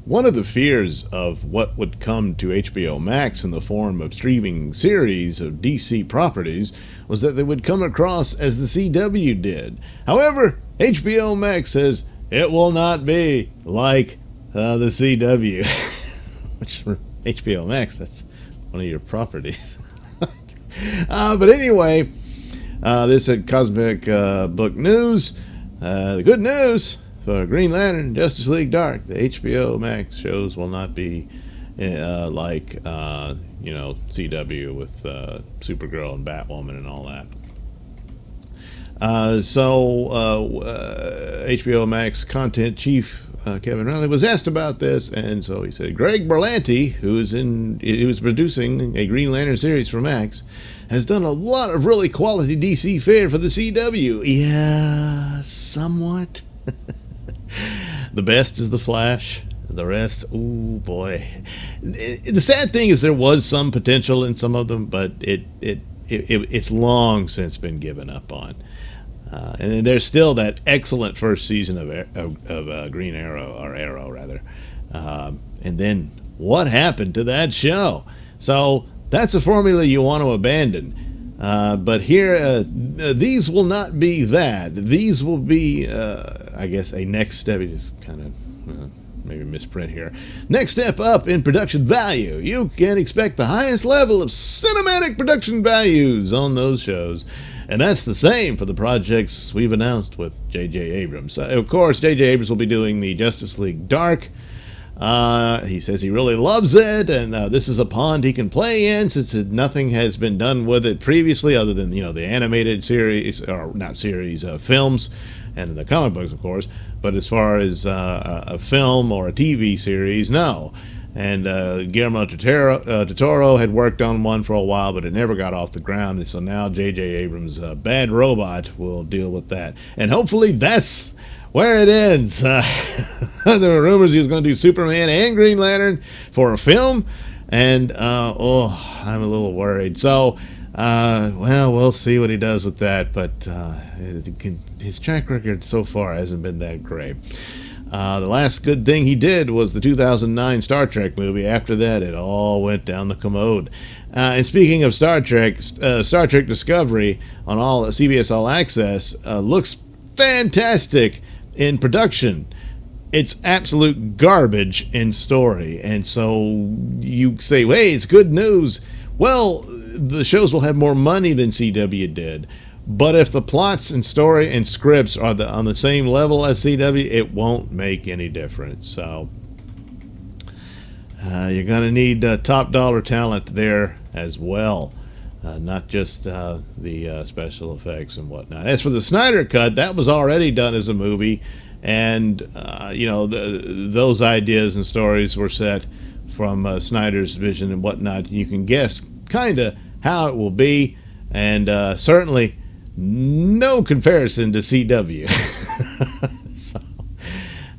one of the fears of what would come to HBO Max in the form of streaming series of DC properties was that they would come across as the CW did. However, HBO Max says it will not be like the CW. Which, for HBO Max, that's one of your properties. But anyway, this at Cosmic Book News. The good news for Green Lantern, Justice League Dark, the HBO Max shows will not be like, CW with Supergirl and Batwoman and all that. HBO Max content chief Kevin Riley was asked about this, and so he said, Greg Berlanti, who was producing a Green Lantern series for Max, has done a lot of really quality DC fare for the CW. Yeah, somewhat. The best is The Flash. The rest, ooh boy. The sad thing is there was some potential in some of them, but it's long since been given up on. And there's still that excellent first season of Green Arrow, or Arrow rather. And then what happened to that show? So that's a formula you want to abandon. But here, these will not be that. These will be, I guess, a next step. Just kind of maybe misprint here. Next step up in production value. You can expect the highest level of cinematic production values on those shows. And that's the same for the projects we've announced with J.J. Abrams. Of course, J.J. Abrams will be doing the Justice League Dark. He says he really loves it, and this is a pond he can play in, since nothing has been done with it previously other than, the animated series, or not series, films, and the comic books, of course. But as far as a film or a TV series, no. And Guillermo del Toro had worked on one for a while, but it never got off the ground. And so now J.J. Abrams' Bad Robot will deal with that. And hopefully that's where it ends. There were rumors he was going to do Superman and Green Lantern for a film. And, I'm a little worried. So, we'll see what he does with that. But his track record so far hasn't been that great. The last good thing he did was the 2009 Star Trek movie. After that, it all went down the commode. And speaking of Star Trek Discovery on CBS All Access looks fantastic in production. It's absolute garbage in story. And so you say, hey, it's good news. Well, the shows will have more money than CW did. But if the plots and story and scripts are on the same level as CW, it won't make any difference. So you're going to need top dollar talent there as well, not just the special effects and whatnot. As for the Snyder Cut, that was already done as a movie, and those ideas and stories were set from Snyder's vision and whatnot. You can guess kind of how it will be, and certainly no comparison to CW. So,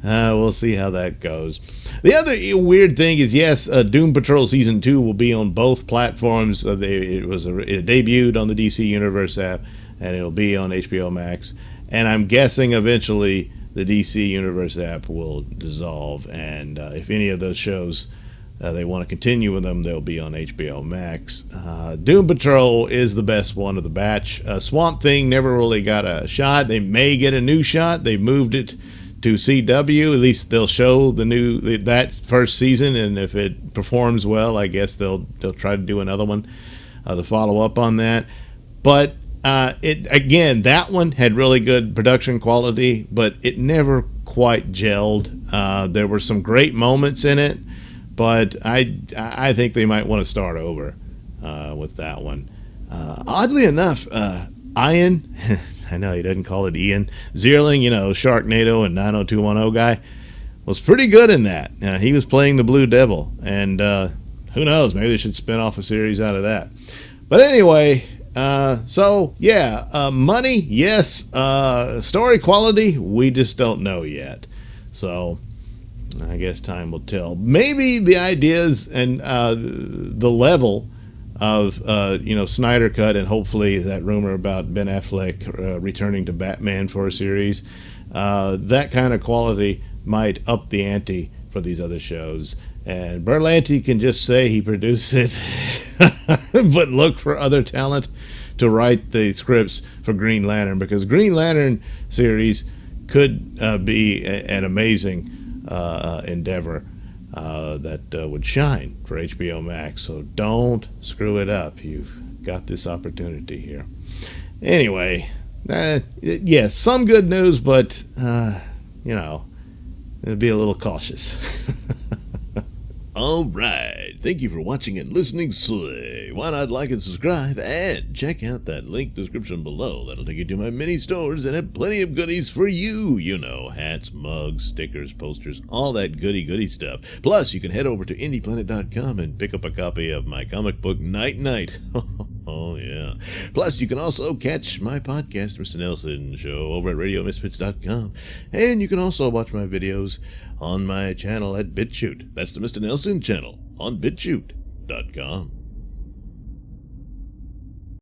we'll see how that goes. The other weird thing is, yes, Doom Patrol Season 2 will be on both platforms. It debuted on the DC Universe app, and it'll be on HBO Max. And I'm guessing eventually the DC Universe app will dissolve, and if any of those shows they want to continue with them, they'll be on HBO Max. Doom Patrol is the best one of the batch. Swamp Thing never really got a shot. They may get a new shot. They moved it to CW. At least they'll show that first season, and if it performs well, I guess they'll try to do another one to follow up on that. But that one had really good production quality, but it never quite gelled. There were some great moments in it, but I think they might want to start over with that one. Oddly enough, Ian, I know he doesn't call it Ian, Zierling, Sharknado and 90210 guy, was pretty good in that. He was playing the Blue Devil, and who knows, maybe they should spin off a series out of that. But anyway, money, yes. Story quality, we just don't know yet. So I guess time will tell. Maybe the ideas and the level of Snyder Cut, and hopefully that rumor about Ben Affleck returning to Batman for a series, that kind of quality might up the ante for these other shows. And Berlanti can just say he produced it, but look for other talent to write the scripts for Green Lantern, because Green Lantern series could be an amazing endeavor that would shine for HBOMax. So don't screw it up. You've got this opportunity here. Anyway, yes, some good news, but be a little cautious. All right. Thank you for watching and listening. Why not like and subscribe and check out that link description below. That'll take you to my mini stores and have plenty of goodies for you. Hats, mugs, stickers, posters, all that goody stuff. Plus, you can head over to indieplanet.com and pick up a copy of my comic book Night Night. Oh, yeah. Plus, you can also catch my podcast, Mr Nailsin Show, over at RadioMisfits.com. And you can also watch my videos on my channel at BitChute. That's the Mr Nailsin channel on BitChute.com.